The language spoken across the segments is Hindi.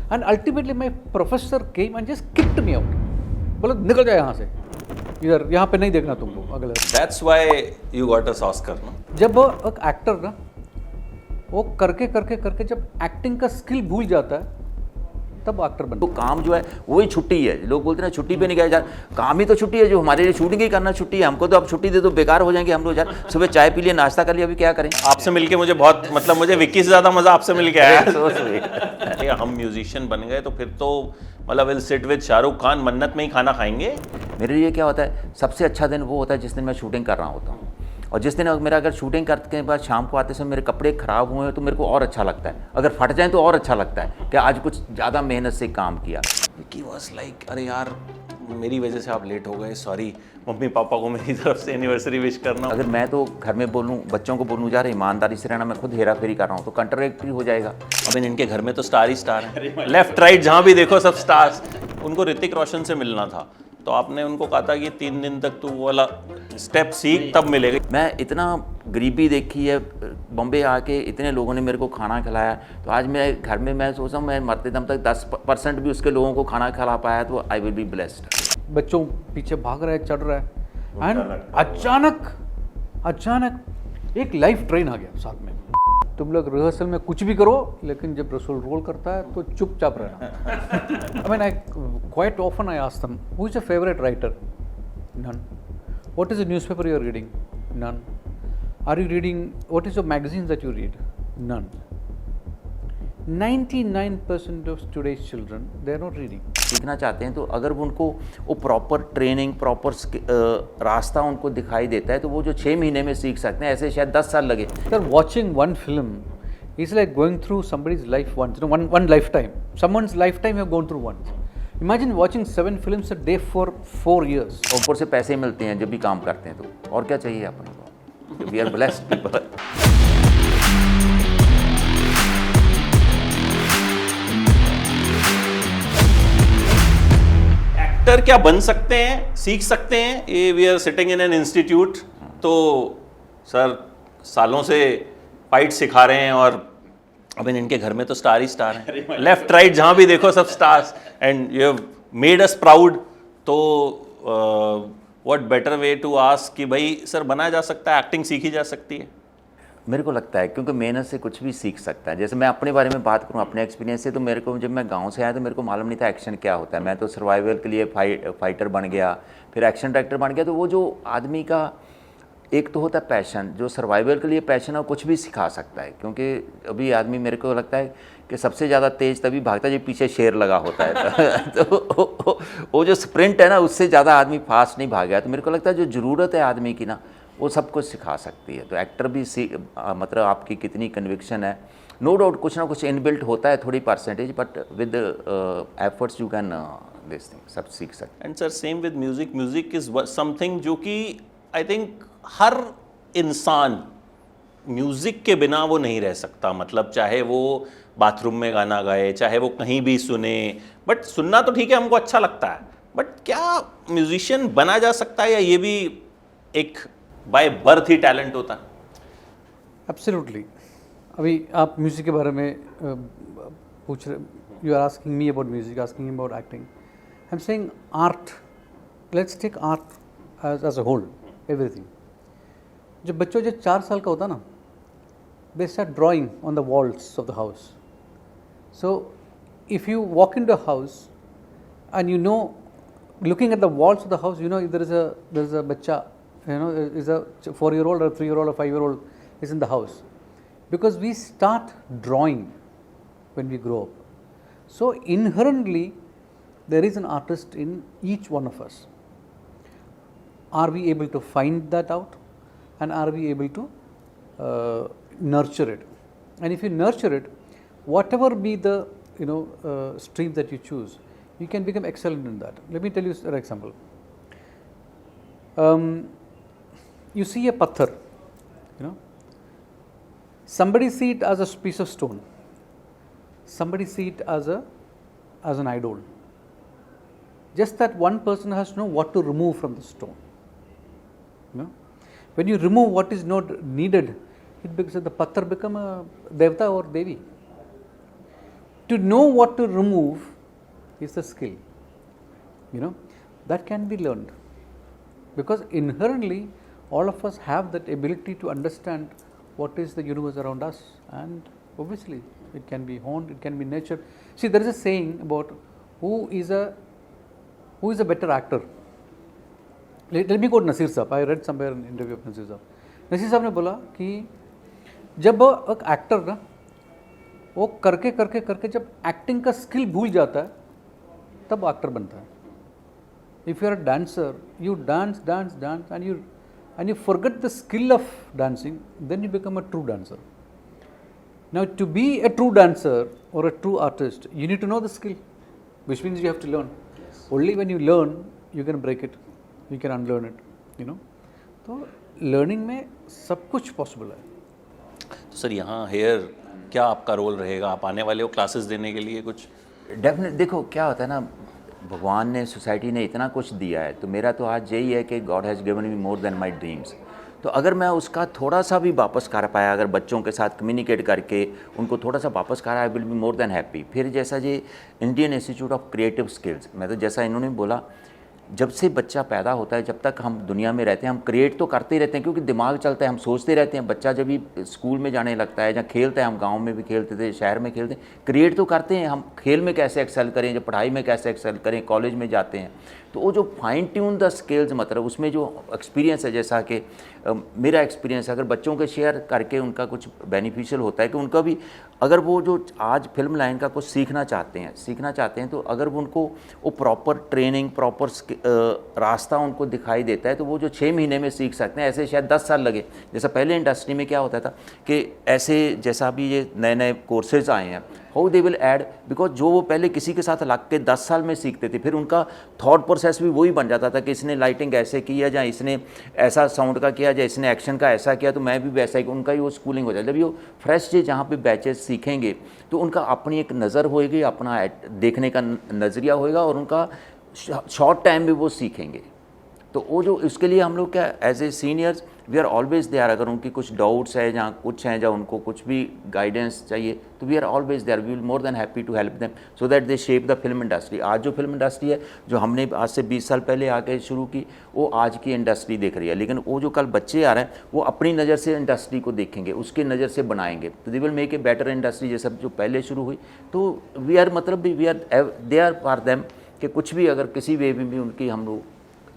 And ultimately my professor came and just kicked me out. बोला निकल जाए यहाँ से, इधर यहाँ पे नहीं देखना तुमको अगले. That's why you got us Oscar, no? जब एक एक्टर ना वो करके करके करके जब एक्टिंग का स्किल भूल जाता है तब एक्टर बनता तो काम जो है वही छुट्टी है. लोग बोलते हैं छुट्टी पे नहीं गया यार, काम ही तो छुट्टी है. जो हमारे लिए शूटिंग ही करना छुट्टी है. हमको तो अब छुट्टी दे दो बेकार हो जाएंगे हम लोग यार. सुबह चाय पी लिए, नाश्ता कर लिया, अभी क्या करें. आपसे मिलके मुझे बहुत मतलब मुझे विक्की से ज़्यादा मज़ा आपसे मिल के आया. हम म्यूजिशियन बन गए तो फिर तो मतलब will sit with Shahrukh Khan, मन्नत में ही खाना खाएंगे. मेरे लिए क्या होता है, सबसे अच्छा दिन वो होता है जिस दिन मैं शूटिंग कर रहा होता हूँ. और जिस दिन मेरा अगर शूटिंग करने के बाद शाम को आते समय मेरे कपड़े ख़राब हुए हैं तो मेरे को और अच्छा लगता है. अगर फट जाएं तो और अच्छा लगता है कि आज कुछ ज़्यादा मेहनत से काम किया. विक्की वाज लाइक अरे यार मेरी वजह से आप लेट हो गए, सॉरी. मम्मी पापा को मेरी तरफ से एनिवर्सरी विश करना. अगर मैं तो घर में बोलूँ, बच्चों को बोलूँ जा रहे ईमानदारी से रहना, मैं खुद हेरा फेरी कर रहा हूँ तो कंट्राडिक्टरी हो जाएगा. अब इनके घर में तो स्टार ही स्टार हैं, लेफ्ट राइट जहाँ भी देखो सब स्टार्स. उनको ऋतिक रोशन से मिलना था तो आपने उनको कहा था कि 3 दिन तक तू वो वाला स्टेप सीख तब मिलेगा. मैं इतना गरीबी देखी है बॉम्बे आके, इतने लोगों ने मेरे को खाना खिलाया. तो आज मैं घर में मैं सोच रहा हूँ मैं मरते दम तक 10% भी उसके लोगों को खाना खिला पाया तो आई विल बी ब्लेस्ड. बच्चों पीछे भाग रहा है, चढ़ रहा है एंड अचानक एक लाइफ ट्रेन आ गया साथ में. तुम लोग रिहर्सल में कुछ भी करो लेकिन जब रसूल रोल करता है तो चुपचाप रहना. I mean, quite often I ask them, who is your favorite writer? None. What is the newspaper you are reading? None. Are you reading, what is your magazines that you read? None. 99% of today's children, they are not reading. सीखना चाहते हैं तो अगर उनको वो प्रॉपर ट्रेनिंग, प्रॉपर रास्ता उनको दिखाई देता है तो वो जो 6 महीने में सीख सकते हैं, ऐसे शायद 10 साल लगे. Sir, watching one film is like going through somebody's life once, you know, one lifetime. Someone's lifetime you have gone through once. Imagine watching 7 films a day for 4 years. ऊपर से पैसे मिलते हैं जब भी काम करते हैं तो और क्या चाहिए अपन को. We are blessed people. Actor क्या बन सकते हैं, सीख सकते हैं. ये we are sitting in an institute. तो सर सालों से फाइट सिखा रहे हैं और अब इनके घर में तो स्टार ही स्टार हैं. लेफ्ट राइट जहाँ भी देखो सब stars and you have made us proud. तो what better way to ask कि भाई सर बनाया जा सकता है, एक्टिंग सीखी जा सकती है. मेरे को लगता है क्योंकि मेहनत से कुछ भी सीख सकता है. जैसे मैं अपने बारे में बात करूं, अपने एक्सपीरियंस से, तो मेरे को जब मैं गांव से आया तो मेरे को मालूम नहीं था एक्शन क्या होता है. मैं तो सर्वाइवल के लिए फाइटर बन गया, फिर एक्शन डायरेक्टर बन गया. तो वो जो आदमी का एक तो होता है पैशन, जो सर्वाइवल के लिए पैशन है, वो कुछ भी सिखा सकता है. क्योंकि अभी आदमी मेरे को लगता है कि सबसे ज़्यादा तेज़ तभी भागता है जब पीछे शेर लगा होता है. तो वो जो स्प्रिंट है ना, उससे ज़्यादा आदमी फास्ट नहीं भागेगा. तो मेरे को लगता है जो ज़रूरत है आदमी की ना, वो सब कुछ सिखा सकती है. तो एक्टर भी मतलब आपकी कितनी कन्विक्शन है, नो डाउट कुछ ना कुछ इनबिल्ट होता है, थोड़ी percentage, but with efforts you can this thing सब सीख सकते. And sir same with music. Music is something जो कि आई थिंक हर इंसान म्यूजिक के बिना वो नहीं रह सकता. मतलब चाहे वो बाथरूम में गाना गाए, चाहे वो कहीं भी सुने, बट सुनना तो ठीक है, हमको अच्छा लगता है. बट क्या म्यूजिशियन बना जा सकता है या ये भी एक बाय बर्थ ही टैलेंट होता है? एब्सोल्युटली. अभी आप म्यूजिक के बारे में पूछ रहे, you are asking me about music, asking about acting. I am saying art. Let's take art as a whole, everything. जब बच्चों जो 4 साल का होता ना, they start drawing on the walls of the house. So if you walk in the house and you know, looking at the walls of the house, you know there is a बच्चा, you know, is a 4-year-old or 3-year-old or 5-year-old is in the house, because we start drawing when we grow up. So inherently there is an artist in each one of us. Are we able to find that out, and are we able to nurture it? And if you nurture it, whatever be the stream that you choose, you can become excellent in that. Let me tell you an example. You see a patthar, somebody see it as a piece of stone, somebody see it as an idol. Just that one person has to know what to remove from the stone. When you remove what is not needed, it becomes, the patthar become a devta or devi. to know what to remove is the skill. You know, that can be learned, because inherently all of us have that ability to understand what is the universe around us, and obviously it can be honed, it can be nurtured. See, there is a saying about who is a better actor. Let me quote Nasir Saab. I read somewhere an interview of Nasir Saab. Nasir Saab ने बोला कि जब एक एक्टर ना वो करके करके करके जब एक्टिंग का स्किल भूल जाता है तब एक्टर बनता है. If you are a dancer, you dance and you forget the skill of dancing, then you become a true dancer. Now, to be a true dancer or a true artist, you need to know the skill, which means you have to learn. Yes. Only when you learn, you can break it, you can unlearn it, you know. तो learning में सब कुछ possible है. तो सर यहाँ हेयर क्या आपका रोल रहेगा? आप आने वाले हो क्लासेस देने के लिए कुछ? डेफिनेट देखो क्या होता है ना, भगवान ने सोसाइटी ने इतना कुछ दिया है, तो मेरा तो आज यही है कि God has given me more than my dreams. तो अगर मैं उसका थोड़ा सा भी वापस कर पाया, अगर बच्चों के साथ कम्युनिकेट करके उनको थोड़ा सा वापस करा, I will be more than happy. फिर जैसा ये Indian institute of creative skills, मैं तो जैसा इन्होंने बोला, जब से बच्चा पैदा होता है, जब तक हम दुनिया में रहते हैं, हम क्रिएट तो करते ही रहते हैं, क्योंकि दिमाग चलता है, हम सोचते रहते हैं. बच्चा जब भी स्कूल में जाने लगता है, जहाँ खेलता है, हम गांव में भी खेलते थे, शहर में खेलते हैं, क्रिएट तो करते हैं. हम खेल में कैसे एक्सेल करें, जब पढ़ाई में कैसे एक्सेल करें, कॉलेज में जाते हैं, तो वो जो फाइन ट्यून द स्किल्स, मतलब उसमें जो एक्सपीरियंस है, जैसा कि मेरा एक्सपीरियंस, अगर बच्चों के शेयर करके उनका कुछ बेनिफिशियल होता है कि उनका भी, अगर वो जो आज फिल्म लाइन का कुछ सीखना चाहते हैं, तो अगर वो उनको वो प्रॉपर ट्रेनिंग, प्रॉपर रास्ता उनको दिखाई देता है, तो वो जो 6 महीने में सीख सकते हैं, ऐसे शायद 10 साल लगे. जैसा पहले इंडस्ट्री में क्या होता था कि ऐसे जैसा भी ये नए नए कोर्सेज आए हैं, how they will add, because जो वो पहले किसी के साथ लग के 10 साल में सीखते थे, फिर उनका थॉट प्रोसेस भी वही बन जाता था कि इसने लाइटिंग ऐसे की है, या इसने ऐसा साउंड का किया, या इसने एक्शन का ऐसा किया, तो मैं भी वैसा ही, उनका ही वो स्कूलिंग हो जाता है. जब ये फ्रेश जे जहाँ पे बैचेस सीखेंगे, तो उनका अपनी एक नज़र होएगी, अपना देखने का नज़रिया होएगा, और उनका शॉर्ट टाइम में वो सीखेंगे. तो वो जो इसके लिए हम लोग क्या, as a seniors we are always there. अगर उनकी कुछ डाउट्स है, जहाँ कुछ हैं, जहाँ उनको कुछ भी गाइडेंस चाहिए, तो we are always there. We will more than happy to help them so that they shape the film industry. आज जो फिल्म इंडस्ट्री है, जो हमने आज से 20 साल पहले आके शुरू की, वो आज की इंडस्ट्री देख रही है. लेकिन वो जो कल बच्चे आ रहे हैं, वो अपनी नज़र से इंडस्ट्री को देखेंगे, उसकी नज़र से बनाएंगे, तो they will make a better industry. जैसे जो पहले शुरू हुई, तो वी आर मतलब we are they are for them, कि कुछ भी अगर किसी वे में भी उनकी हम लोग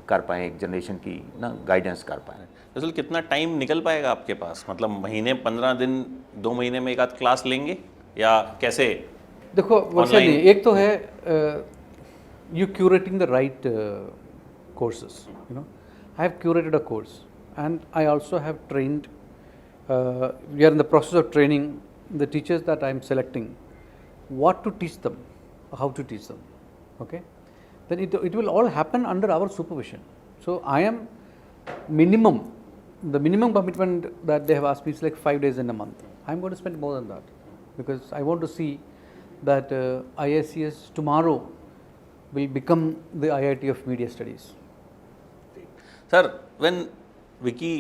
कर पाएँ, एक जनरेशन की ना गाइडेंस कर पाएँ. दरअसल कितना टाइम निकल पाएगा आपके पास? मतलब महीने, 15 दिन, 2 महीने में एक आध क्लास लेंगे, या कैसे? देखो वैसे एक तो है you curating the right courses. You know, I have curated a course and I also have trained, we are in the process of training the teachers that I am selecting, what to teach them, how to teach them. Okay, then it will all happen under our supervision. So I am the minimum commitment that they have asked me is like 5 days in a month. I am going to spend more than that, because I want to see that IICS tomorrow will become the IIT of media studies. Sir, when Vicky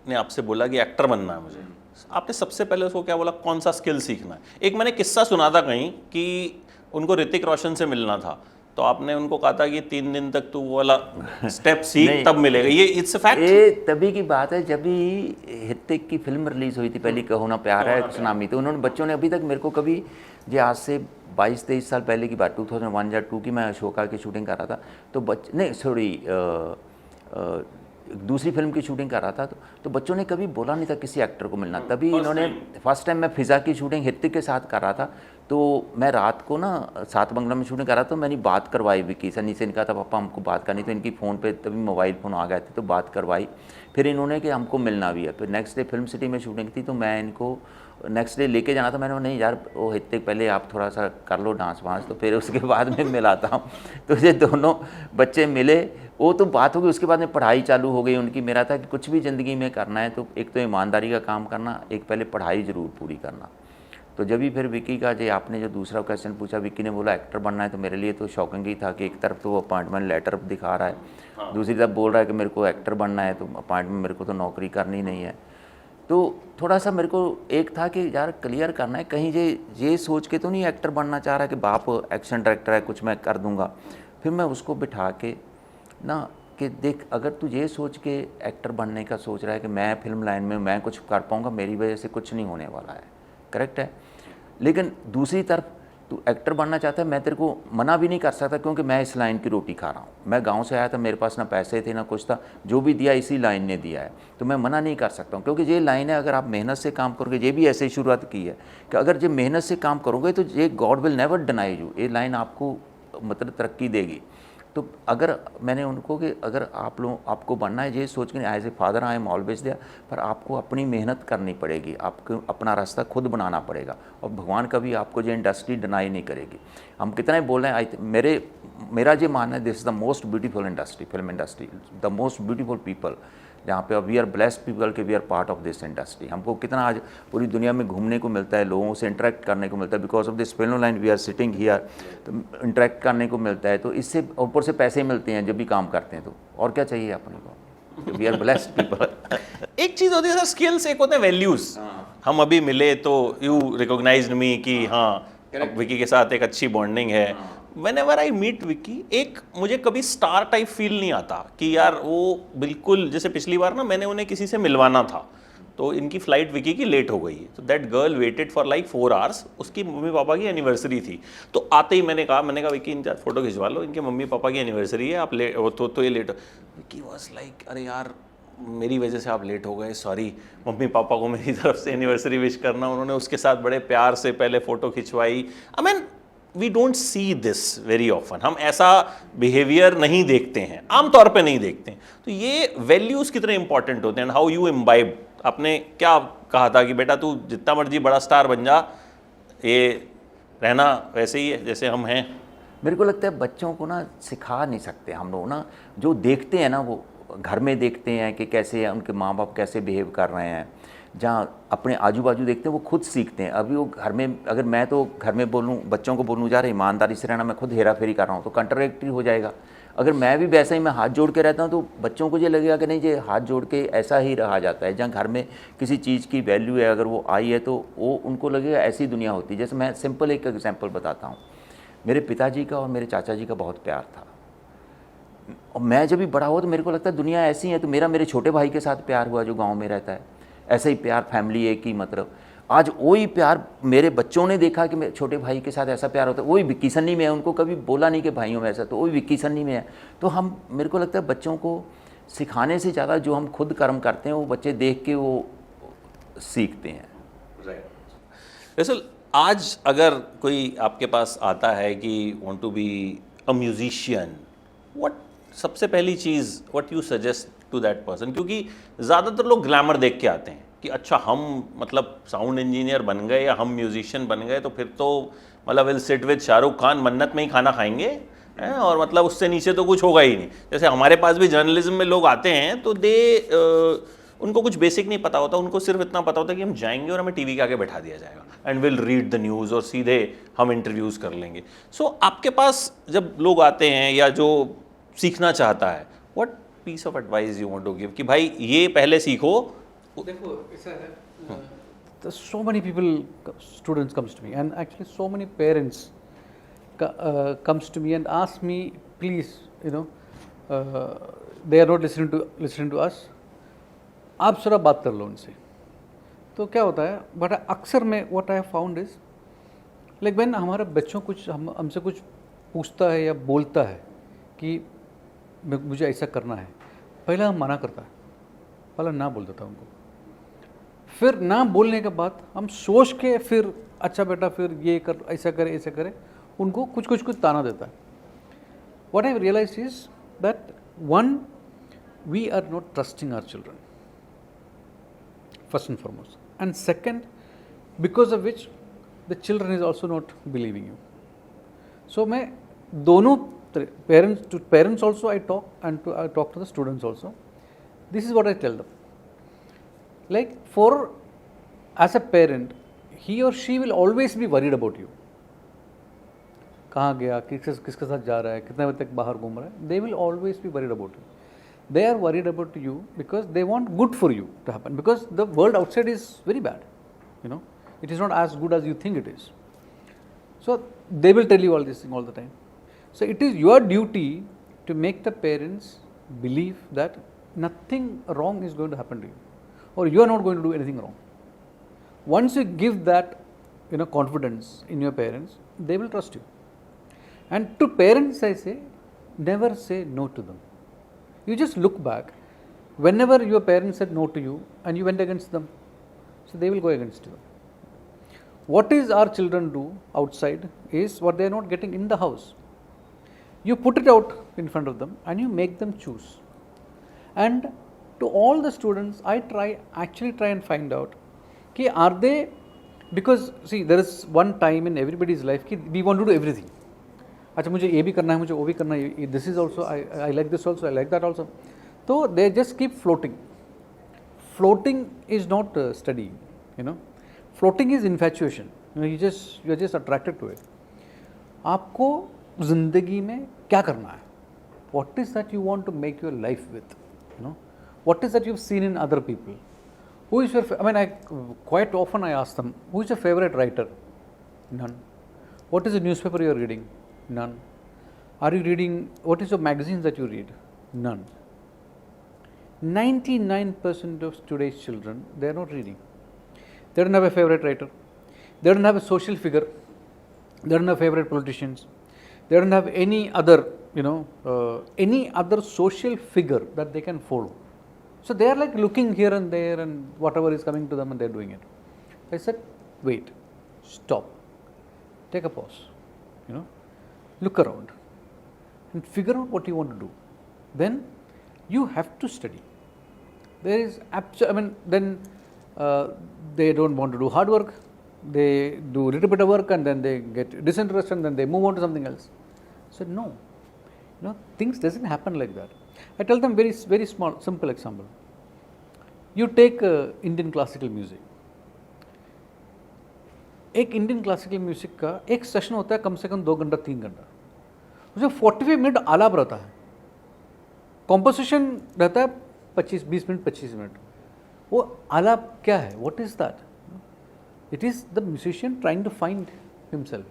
ने आपसे बोला कि एक्टर बनना है मुझे, आपने सबसे पहले उसको क्या बोला, कौन सा स्किल सीखना है? एक मैंने किस्सा सुना था कहीं कि उनको ऋतिक रोशन से मिलना था, तो आपने उनको कहा था कि 3 दिन तक तू वो वाला स्टेप सीख, तब मिलेगा. ये इट्स अ फैक्ट. ये तभी की बात है जब भी ऋतिक की फिल्म रिलीज हुई थी पहली, कहो ना प्यार है सुनामी, तो उन्होंने बच्चों ने अभी तक मेरे को कभी, जो आज से 22-23 साल पहले की बात, 2001 या 2 की, मैं अशोका की शूटिंग कर रहा था, तो नहीं सॉरी दूसरी फिल्म की शूटिंग कर रहा था, तो बच्चों ने कभी बोला नहीं था किसी एक्टर को मिलना. तभी इन्होंने फर्स्ट टाइम, मैं फिज़ा की शूटिंग ऋतिक के साथ कर रहा था, तो मैं रात को ना 7 बंगला में शूटिंग कर रहा था, तो मैंने बात करवाई विकी सनी से. इनका था पापा हमको बात करनी, तो इनकी फ़ोन पे तभी मोबाइल फ़ोन आ गए थे, तो बात करवाई. फिर इन्होंने कि हमको मिलना भी है. फिर नेक्स्ट डे फिल्म सिटी में शूटिंग थी, तो मैं इनको नेक्स्ट डे लेके जाना था. मैंने नहीं यार, वो ऋतिक पहले आप थोड़ा सा कर लो डांस वांस, तो फिर उसके बाद में मिलाता हूँ. तो ये दोनों बच्चे मिले, वो तो बात हो गई. उसके बाद में पढ़ाई चालू हो गई उनकी. मेरा था कि कुछ भी ज़िंदगी में करना है, तो एक तो ईमानदारी का काम करना, एक पहले पढ़ाई ज़रूर पूरी करना. तो जब भी फिर विकी का, जो आपने जो दूसरा क्वेश्चन पूछा, विकी ने बोला एक्टर बनना है, तो मेरे लिए तो शॉकिंग ही था कि एक तरफ तो वो अपॉइंटमेंट लेटर दिखा रहा है, दूसरी तरफ बोल रहा है कि मेरे को एक्टर बनना है, तो अपॉइंटमेंट, मेरे को तो नौकरी करनी नहीं है. तो थोड़ा सा मेरे को एक था कि यार क्लियर करना है, कहीं ये सोच के तो नहीं एक्टर बनना चाह रहा कि बाप एक्शन डायरेक्टर है कुछ मैं कर दूंगा। फिर मैं उसको बिठा के ना कि देख, अगर तू ये सोच के एक्टर बनने का सोच रहा है कि मैं फिल्म लाइन में मैं कुछ कर पाऊँगा, मेरी वजह से कुछ नहीं होने वाला है, करेक्ट है। लेकिन दूसरी तरफ तू एक्टर बनना चाहता है, मैं तेरे को मना भी नहीं कर सकता, क्योंकि मैं इस लाइन की रोटी खा रहा हूँ। मैं गांव से आया था, मेरे पास ना पैसे थे ना कुछ था, जो भी दिया इसी लाइन ने दिया है, तो मैं मना नहीं कर सकता हूँ, क्योंकि ये लाइन है। अगर आप मेहनत से काम करोगे, ये भी ऐसे ही शुरुआत की है कि अगर जो मेहनत से काम करोगे तो ये God will never deny you, ये लाइन आपको मतलब तरक्की देगी। तो अगर मैंने उनको कि अगर आप लोग आपको बनना है, ये सोच के as a father I am always there, पर आपको अपनी मेहनत करनी पड़ेगी, आपको अपना रास्ता खुद बनाना पड़ेगा, और भगवान कभी आपको जो इंडस्ट्री डिनाई नहीं करेगी। हम कितना ही बोल रहे हैं, मेरा जो मानना है, this is the most beautiful industry, film industry, the most beautiful people, जहाँ पे वी आर ब्लेस्ड पीपल के we are part of this industry. हमको कितना आज पूरी दुनिया में घूमने को मिलता है, लोगों से इंटरेक्ट करने को मिलता है, because of this film line we are sitting here, तो इंटरेक्ट करने को मिलता है, तो इससे ऊपर से पैसे मिलते हैं जब भी काम करते हैं, तो और क्या चाहिए अपने को, वी आर ब्लेस्ड पीपल। एक चीज होती है सर स्किल्स, एक होते हैं वैल्यूज। हम अभी मिले तो यू रिकॉग्नाइज्ड मी कि हाँ विकी के साथ एक अच्छी बॉन्डिंग है। Whenever I meet विकी, एक मुझे कभी स्टार टाइप फील नहीं आता कि यार वो बिल्कुल, जैसे पिछली बार ना मैंने उन्हें किसी से मिलवाना था, तो इनकी फ्लाइट विकी की लेट हो गई, तो that girl waited for like 4 hours, उसकी मम्मी पापा की एनिवर्सरी थी। तो आते ही मैंने कहा विकी इन 4 फोटो खिंचवा लो, इनके मम्मी पापा की एनिवर्सरी है, आप लेट तो ये लेट हो। विकी वॉज लाइक अरे यार मेरी वजह से आप लेट हो गए, सॉरी। मम्मी पापा को मेरी तरफ से एनिवर्सरी विश करना। उन्होंने उसके साथ बड़े प्यार से पहले फ़ोटो खिंचवाई। I mean we don't see this very often, हम ऐसा बिहेवियर नहीं देखते हैं, आमतौर पे नहीं देखते हैं। तो ये वैल्यूज़ कितने इंपॉर्टेंट होते हैं, हाउ यू इम्बाइब। आपने क्या कहा था कि बेटा तू जितना मर्जी बड़ा स्टार बन जा, ये रहना वैसे ही है जैसे हम हैं। मेरे को लगता है बच्चों को ना सिखा नहीं सकते हम लोग ना, जो देखते हैं ना वो घर में देखते हैं कि कैसे उनके माँ बाप कैसे बिहेव कर रहे हैं, जहाँ अपने आजू बाजू देखते हैं वो खुद सीखते हैं। अभी वो घर में, अगर मैं तो घर में बोलूँ बच्चों को बोलूँ जा रहे ईमानदारी से रहना, मैं खुद हेरा फेरी कर रहा हूँ, तो कंट्राडिक्टरी हो जाएगा। अगर मैं भी वैसा ही मैं हाथ जोड़ के रहता हूँ तो बच्चों को ये लगेगा कि नहीं, ये हाथ जोड़ के ऐसा ही रहा जाता है। जहाँ घर में किसी चीज़ की वैल्यू है, अगर वो आई है तो वो उनको लगेगा ऐसी दुनिया होती है। जैसे मैं सिंपल एक एग्जाम्पल बताता हूँ, मेरे पिताजी का और मेरे चाचा जी का बहुत प्यार था, और मैं जब भी बड़ा हुआ तो मेरे को लगता है दुनिया ऐसी है। तो मेरे छोटे भाई के साथ प्यार हुआ जो गांव में रहता है, ऐसा ही प्यार फैमिली एक ही, मतलब आज वही प्यार मेरे बच्चों ने देखा कि मेरे छोटे भाई के साथ ऐसा प्यार होता है। वही विक्की सन्नी में है, उनको कभी बोला नहीं कि भाइयों में ऐसा, तो वही विक्की सन्नी में है। तो हम, मेरे को लगता है बच्चों को सिखाने से ज़्यादा जो हम खुद कर्म करते हैं वो बच्चे देख के वो सीखते हैं। दरअसल आज अगर कोई आपके पास आता है कि want to be a musician, what सबसे पहली चीज़ what you suggest to that person? क्योंकि ज़्यादातर लोग ग्लैमर देख के आते हैं कि अच्छा हम मतलब साउंड इंजीनियर बन गए या हम म्यूजिशियन बन गए तो फिर तो मतलब will sit with Shahrukh Khan, मन्नत में ही खाना खाएंगे हैं, और मतलब उससे नीचे तो कुछ होगा ही नहीं। जैसे हमारे पास भी जर्नलिज्म में लोग आते हैं तो उनको कुछ बेसिक नहीं पता होता, उनको सिर्फ इतना पता होता है कि हम जाएंगे और हमें टीवी के आगे बैठा दिया जाएगा and will read the news और सीधे हम इंटरव्यूज़ कर लेंगे। सो आपके पास जब लोग आते हैं या जो सीखना चाहता है, what piece of advice you want to give कि भाई ये पहले सीखो? देखो ऐसा है, so many people, students comes to me and actually so many parents comes to me and ask me, please, you know, they are not listening to us, आप जरा बात कर लो उनसे। तो क्या होता है, बट अक्सर में what I have found is like when हमारे बच्चों कुछ हमसे कुछ पूछता है या बोलता है कि मुझे ऐसा करना है, पहले हम मना करता है, पहले ना बोल देता उनको। फिर ना बोलने के बाद हम सोच के फिर अच्छा बेटा फिर ये कर, ऐसा करे, उनको कुछ ताना देता है। What I realize is that one, we are not trusting our children first and foremost, and second, because of which the children is also not believing you. So मैं दोनों parents also I talk, and I talk to the students also. This is what I tell them. Like for as a parent, he or she will always be worried about you. कहाँ गया, किसके साथ जा रहा है, कितने बजे तक बाहर घूम रहा है, they will always be worried about you. They are worried about you because they want good for you to happen, because the world outside is very bad, you know, it is not as good as you think it is. So they will tell you all this thing all the time. So it is your duty to make the parents believe that nothing wrong is going to happen to you, or you are not going to do anything wrong. Once you give that, you know, confidence in your parents, they will trust you. And to parents I say, never say no to them. You just look back, whenever your parents said no to you and you went against them, so they will go against you. What is our children do outside is what they are not getting in the house. You put it out in front of them and you make them choose. And to all the students, I actually try and find out, ki are they, because see, there is one time in everybody's life ki we want to do everything. अच्छा मुझे ये भी करना है, मुझे वो भी करना है, this is also, I like this also, I like that also. So they just keep floating. Floating is not studying, you know. Floating is infatuation. You know, you are just attracted to it. आपको ज़िंदगी में क्या करना है? What is that you want to make your life with? You know, what is that you've seen in other people? Who is your? Quite often I ask them, who is your favorite writer? None. What is the newspaper you are reading? None. Are you reading? What is your magazines that you read? None. 99% of today's children, they are not reading. They don't have a favorite writer. They don't have a social figure. They don't have favorite politicians. They don't have any other, you know, any other social figure that they can follow. So they are like looking here and there and whatever is coming to them and they are doing it. I said, wait, stop, take a pause, you know, look around and figure out what you want to do. Then you have to study. There is then they don't want to do hard work. They do a little bit of work and then they get disinterested and then they move on to something else. So no, you know, things doesn't happen like that. I tell them very small, simple example. You take Indian classical music. एक इंडियन क्लासिकल म्यूजिक का एक सेशन होता है कम से कम 2 घंटा 3 घंटा, उसमें 45 मिनट आलाप रहता है, कॉम्पोजिशन रहता है 20 मिनट 25 मिनट. वो आलाप क्या है? What is that? It is the musician trying to find himself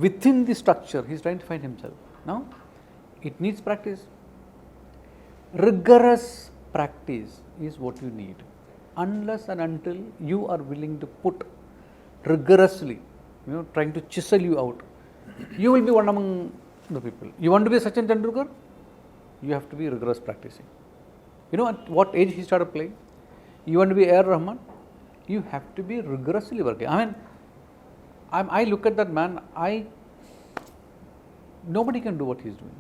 within the structure. He is trying to find himself. Now it needs practice. Rigorous practice is what you need. Unless and until you are willing to put rigorously, you know, trying to chisel you out, you will be one among the people. You want to be Sachin Tendulkar? You have to be rigorous practicing. You know at what age he started playing? You want to be A.R. Rahman? You have to be rigorously working. I mean, I look at that man, nobody can do what he is doing,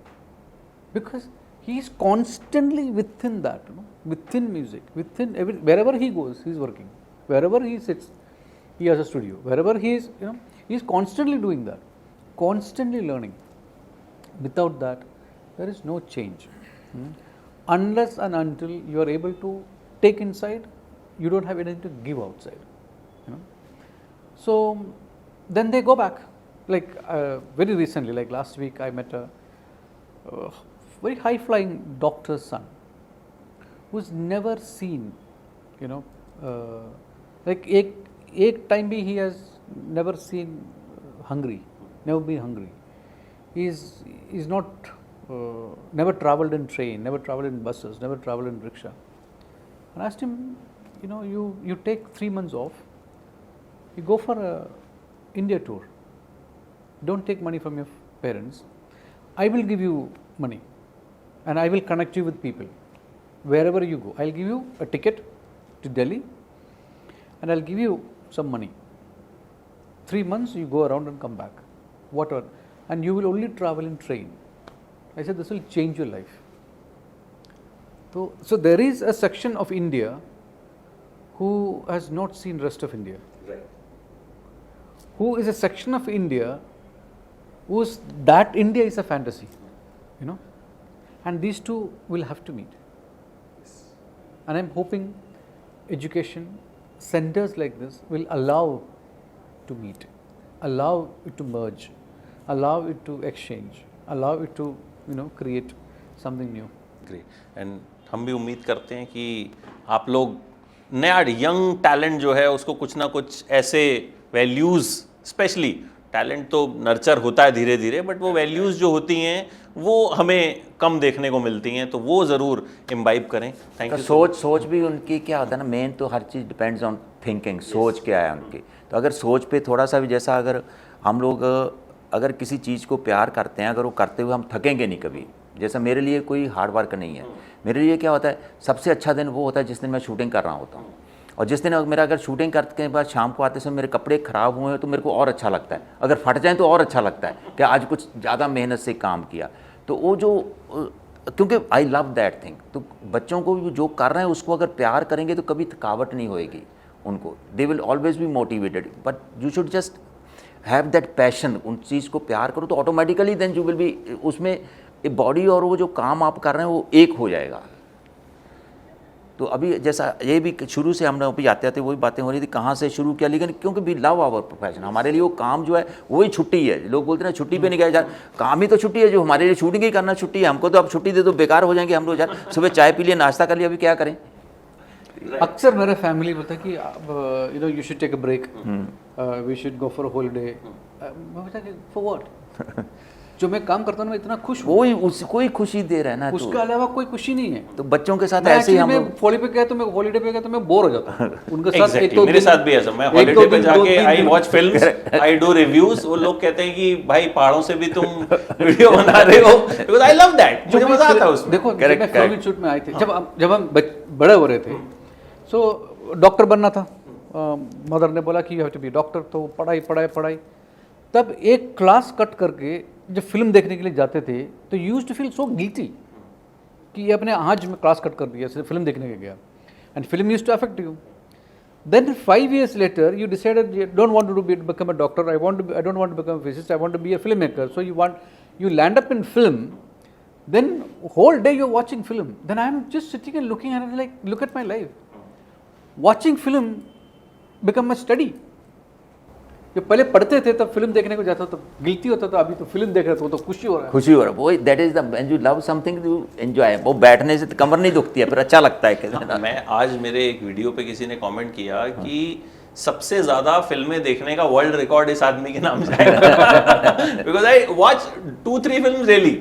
because he is constantly within that, you know, within music, within wherever he goes, he is working. Wherever he sits, he has a studio. Wherever he is, you know, he is constantly doing that, constantly learning. Without that, there is no change. Unless and until you are able to take inside, you don't have anything to give outside. You know, so then they go back. Like very recently, like last week, I met a very high-flying doctor's son who's never seen, you know, like एक time भी he has never seen hungry, never been hungry. He's not never traveled in train, never traveled in buses, never traveled in rickshaw. And I asked him, you know, you take 3 months off, you go for a India tour. Don't take money from your parents. I will give you money and I will connect you with people. Wherever you go, I'll give you a ticket to Delhi and I'll give you some money. 3 months you go around and come back, whatever, and you will only travel in train. I said, this will change your life. So there is a section of India who has not seen rest of India. Right. Who is a section of India whose that India is a fantasy, you know, and these two will have to meet. And I'm hoping education centers like this will allow to meet, allow it to merge, allow it to exchange, allow it to, you know, create something new. Great. And हम भी उम्मीद करते हैं कि आप लोग नया यंग टैलेंट जो है उसको कुछ ना कुछ ऐसे वैल्यूज़, स्पेशली टैलेंट तो नर्चर होता है धीरे धीरे, बट वो वैल्यूज़ जो होती हैं वो हमें कम देखने को मिलती हैं, तो वो ज़रूर इम्बाइब करें। Thank you. सोच भी उनकी क्या होता है ना, मेन तो हर चीज़ डिपेंड्स ऑन थिंकिंग, सोच क्या है उनकी। तो अगर सोच पे थोड़ा सा भी, जैसा अगर हम लोग अगर किसी चीज़ को प्यार करते हैं, अगर वो करते हुए हम थकेंगे नहीं कभी। जैसा मेरे लिए कोई हार्ड वर्क नहीं है, मेरे लिए क्या होता है, सबसे अच्छा दिन वो होता है जिस दिन मैं शूटिंग कर रहा होता हूँ। और जिस दिन मेरा अगर शूटिंग करने के बाद शाम को आते समय मेरे कपड़े ख़राब हुए हैं तो मेरे को और अच्छा लगता है, अगर फट जाएँ तो और अच्छा लगता है कि आज कुछ ज़्यादा मेहनत से काम किया। तो वो जो, क्योंकि आई लव दैट थिंग। तो बच्चों को जो कर रहे हैं उसको अगर प्यार करेंगे तो कभी थकावट नहीं होएगी उनको, they will always be motivated. But you should just have that passion, उन चीज़ को प्यार करो तो automatically then you will be, उसमें बॉडी और वो जो काम आप कर रहे हैं वो एक हो जाएगा। तो अभी जैसा ये भी शुरू से हम अभी आते आते वही बातें हो रही थी, कहाँ से शुरू किया, लेकिन क्योंकि वी लव आवर प्रोफेशन, हमारे लिए वो काम जो है वही छुट्टी है। लोग बोलते हैं ना छुट्टी पे नहीं गया यार, काम ही तो छुट्टी है, जो हमारे लिए शूटिंग ही करना छुट्टी है। हमको तो अब छुट्टी दे दो बेकार हो जाएंगे हम लोग यार, सुबह चाय पी लिए, नाश्ता कर लिया, अभी क्या करें। अक्सर मेरा फैमिली बोलता है कि you know you should take a break, we should go for a holiday. मैं बोलता कि फॉर व्हाट? जो मैं काम करता हूँ मैं इतना खुश हूँ, वही उसको ही खुशी दे रहा है ना, उसके अलावा कोई खुशी नहीं है। तो बच्चों के साथ मैं ऐसे ही हम actually मैं हॉलीडे पे गया तो मैं हॉलीडे पे गया तो मैं बोर हो जाता हूँ उनके साथ। Exactly, मेरे साथ भी ऐसा, मैं हॉलीडे पे जाके I watch films, I do reviews, वो लोग कहते हैं कि भाई पहाड़ों से भी तुम वीडियो बना रहे हो, बिकॉज़ आई लव दैट, मुझे मजा आता है उसमें। देखो जब मैं फिल्म शूट में आए थे, जब हम बड़े हो रहे थे, सो डॉक्टर बनना था, मदर ने बोला कि you have to be doctor, तो पढ़ाई पढ़ाई पढ़ाई। तब एक क्लास कट करके जब फिल्म देखने के लिए जाते थे तो used to feel so guilty कि ये अपने आज में क्लास कट कर दिया, सिर्फ फिल्म देखने के गया, and film used to affect you. Then 5 years later, you decided you don't want to become a doctor. I don't want to become a physicist. I want to be a filmmaker. So you land up in film. Then whole day you're watching film. Then I'm just sitting and looking at it like, look at my life. Watching film become a study. जो पहले पढ़ते थे तब फिल्म देखने को जाता तो गिल्टी होता था, अभी तो फिल्म देख रहे थे तो खुशी हो रहा है। खुशी हो रहा है, वो that is the, when you love something you enjoy. वो बैठने से कमर नहीं दुखती है, फिर अच्छा लगता है। मैं आज मेरे एक वीडियो पे किसी ने कमेंट किया कि सबसे ज्यादा फिल्में देखने का वर्ल्ड रिकॉर्ड इस आदमी के नाम से आएगा, because I watch 2-3 film daily.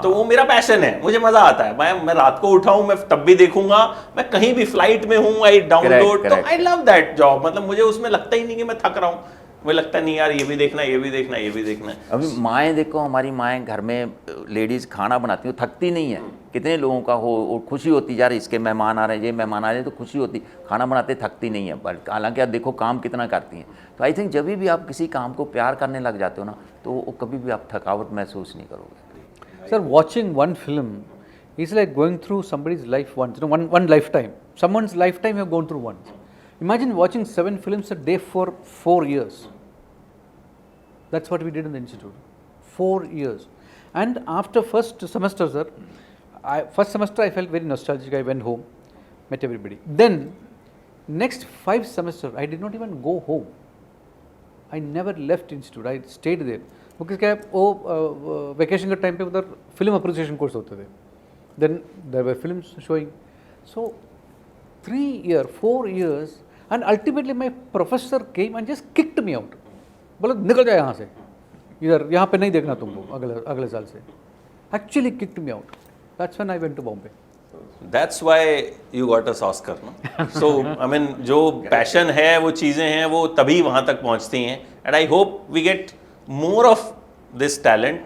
तो वो मेरा पैशन है, मुझे मजा आता है। मैं रात को उठाऊं मैं तब भी देखूंगा, मैं कहीं भी फ्लाइट में हूं आई डाउनलोड, तो आई लव दैट जॉब। मतलब मुझे उसमें लगता ही नहीं कि मैं थक रहा हूँ, मुझे लगता नहीं यार ये भी देखना है, ये भी देखना है, ये भी देखना है। अभी माएँ देखो, हमारी माएँ घर में लेडीज़ खाना बनाती हैं, थकती नहीं है। कितने लोगों का हो खुशी होती, यार इसके मेहमान आ रहे हैं, ये मेहमान आ रहे हैं, तो खुशी होती, खाना बनाते थकती नहीं है। बट हालांकि आप देखो काम कितना करती हैं। तो आई थिंक जब भी आप किसी काम को प्यार करने लग जाते हो ना, तो कभी भी आप थकावट महसूस नहीं करोगे। Sir, watching one film is like going through somebody's life once, you know, one lifetime. Someone's lifetime you have gone through once. Imagine watching 7 films a day for 4 years. That's what we did in the institute. 4 years. And after first semester, sir, first semester I felt very nostalgic. I went home, met everybody. Then, next 5 semesters, I did not even go home. I never left institute. I stayed there. Because क्या वो वेकेशन के टाइम पे उधर फिल्म अप्रिसिएशन कोर्स होते थे. Then there were films showing. So 3 years, 4 years, and ultimately my professor came and just kicked me out. बोला निकल जाए यहाँ से, इधर यहाँ पे नहीं देखना तुमको अगले साल से. Actually kicked me out. That's when I went to Bombay. That's why you got us Oscar, no? So I mean जो पैशन है, वो चीज़ें हैं, वो तभी वहाँ तक पहुँचती हैं. And I hope we get more of this talent.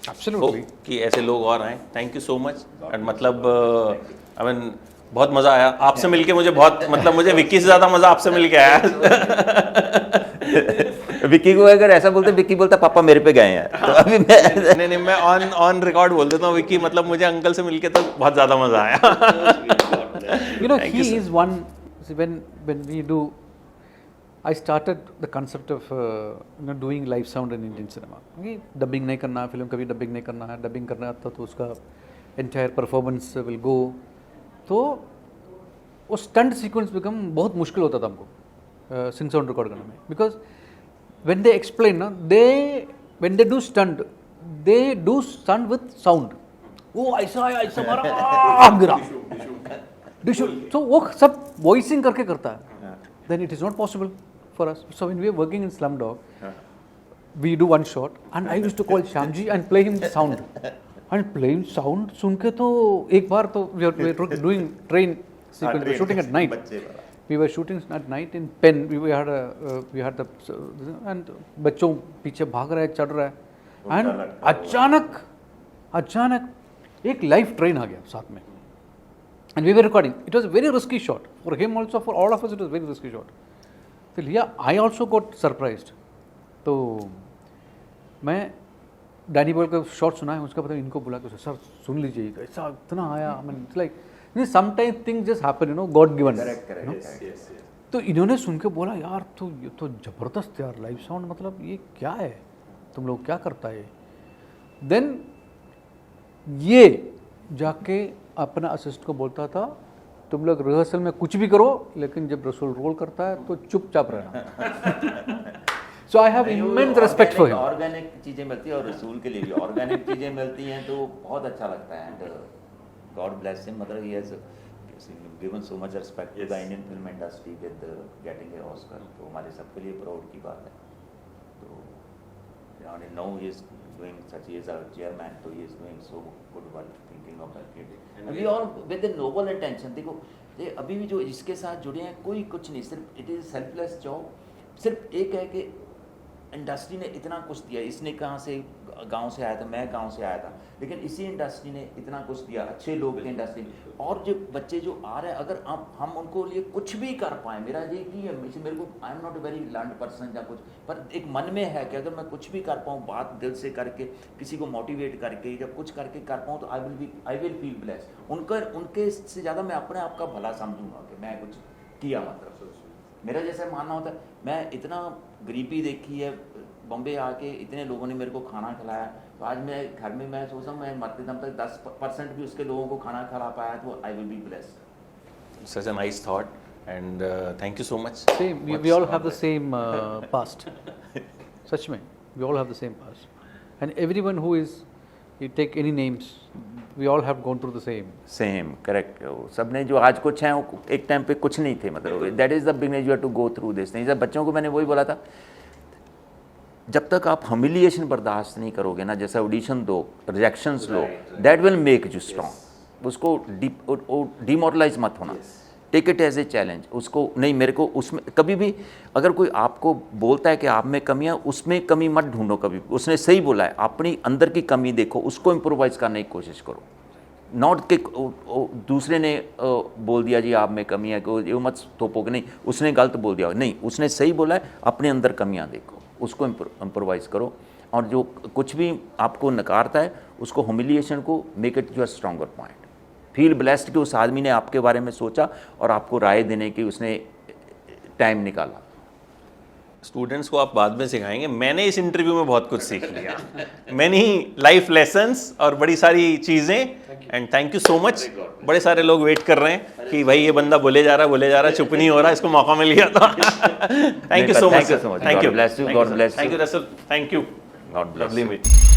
Absolutely. कि ऐसे लोग और आए. Thank you so much. And मतलब I mean बहुत मज़ा आया आपसे मिलके. मुझे बहुत मतलब मुझे विक्की से ज़्यादा मज़ा आपसे मिलके आया. विक्की को अगर ऐसा बोलते, विक्की बोलता पापा मेरे पे गए हैं. तो अभी नहीं मैं ऑन रिकॉर्ड बोल देता हूँ विक्की, मतलब मुझे अंकल से मिलके तो बहुत ज़्यादा मज़ा आया. You know, he is one. When we do, I started the concept of doing live sound in Indian cinema. Dubbing नहीं करना है, फिल्म कभी डबिंग नहीं करना है. डबिंग करना आता तो उसका एंटायर परफॉर्मेंस विल गो. तो वो स्टंट सीक्वेंस बिकम बहुत मुश्किल होता था हमको सिंग साउंड रिकॉर्ड करने में. बिकॉज when they explain ना, when they do stunt with sound. वो ऐसा आया, ऐसा मारा, गिरा, डिशू। तो वो सब वॉइसिंग करके करता है। Then it is not possible for us. So when we are working in Slumdog, we do one shot and I used to call Shyamji and play him sound and play him sound सुन के तो एक बार तो we were doing train sequence, we were shooting at night, we were shooting at night in Pen, we had the and बच्चों पीछे भाग रहा है, चढ़ रहा है and अचानक एक लाइव ट्रेन आ गया साथ में and we were recording. It was a very risky shot for him also, for all of us it was a very risky shot. So yeah, I also got surprised. तो मैं डैनी बॉयल का शॉट सुना है, उसका पता इनको बुला के सर सुन लीजिए, ऐसा इतना आया, I mean it's like sometimes things just happen, you know, God given. तो इन्होंने सुन के बोला यार तो ये तो ज़बरदस्त यार लाइव साउंड, मतलब ये क्या है, तुम लोग क्या करता है। देन ये जाके अपना असिस्ट को बोलता था तुम लोग रिहर्सल में कुछ भी करो, लेकिन जब रसूल रोल करता है तो चुपचाप रहना। So I have immense respect for him. Organic चीज़ें मिलती हैं और रसूल के लिए भी ऑर्गेनिक चीज़ें मिलती हैं तो बहुत अच्छा लगता है। एंड गॉड ब्लेस हिम, मतलब he has given so much respect to the Indian film industry with getting a Oscar, तो हमारे सबके लिए प्राउड की बात है। तो and now he is doing such, he is a chairman, तो he is doing so good work thinking of that kid and we all with the noble intention. देखो ये अभी भी जो इसके साथ जुड़े हैं कोई कुछ नहीं, सिर्फ इट इज सेल्फलेस जॉब। सिर्फ एक है कि इंडस्ट्री ने इतना कुछ दिया, इसने कहाँ से गांव से आया था, मैं गांव से आया था, लेकिन इसी इंडस्ट्री ने इतना कुछ दिया, अच्छे लोग थे इंडस्ट्री। और जो बच्चे जो आ रहे हैं, अगर हम उनको लिए कुछ भी कर पाएँ, मेरा ये की है, मेरे को I am not a very learn person या कुछ, पर एक मन में है कि अगर मैं कुछ भी कर पाऊँ, बात दिल से करके, किसी को मोटिवेट करके, जब कुछ करके कर पाऊँ, तो आई विल फील ब्लेस। उनके से ज़्यादा मैं अपने आप का भला समझूंगा कि मैं कुछ किया। मतलब मेरा जैसा मानना होता है, मैं इतना गरीबी देखी है, बॉम्बे आके इतने लोगों ने मेरे को खाना खिलाया, तो आज मैं घर में मैं सोचता हूँ मैं मरते दम तक 10% भी उसके लोगों को खाना खिला पाया तो I will be blessed. Such a nice thought and thank you so much. Same, we all have the same past. सच में we all have the same past and everyone who is, you take any names, we all have gone through the same. Correct. सबने जो आज कुछ हैं वो एक टाइम पे कुछ नहीं थे, मतलब that is the beginning you have to go through this thing. जब बच्चों को मैंने वही बोला था, जब तक आप ह्यूमिलिएशन बर्दाश्त नहीं करोगे ना, जैसा ऑडिशन दो, रिजेक्शंस लो, that will make you strong. उसको डिमोरलाइज मत होना, take it as a challenge. उसको नहीं, मेरे को उसमें कभी भी अगर कोई आपको बोलता है कि आप में कमियाँ, उसमें कमी मत ढूंढो कभी। उसने सही बोला है, अपनी अंदर की कमी देखो, उसको इम्प्रोवाइज करने की कोशिश करो। नॉट कि दूसरे ने बोल दिया जी आप में कमी है, को ये मत थोपो कि नहीं उसने गलत बोल दिया, नहीं, उसने सही बोला है, अपने अंदर कमियाँ देखो, उसको इम्प्रोवाइज करो। और जो कुछ भी आपको नकारता है उसको ह्यूमिलिएशन को make it your stronger point. Feel blessed कि उस आदमी ने आपके बारे में सोचा और आपको राय देने की उसने टाइम निकाला। स्टूडेंट्स को आप बाद में सिखाएंगे, मैंने इस इंटरव्यू में बहुत कुछ सीख लिया, मैनी लाइफ लेसन्स और बड़ी सारी चीज़ें। And thank you so much. बड़े सारे लोग वेट कर रहे हैं कि भाई ये बंदा बोले जा रहा है, चुप नहीं हो रहा, इसको मौका मिल गया तो thank you so much. Thank you, God bless you, thank you Russell, thank you, God bless. Lovely meet.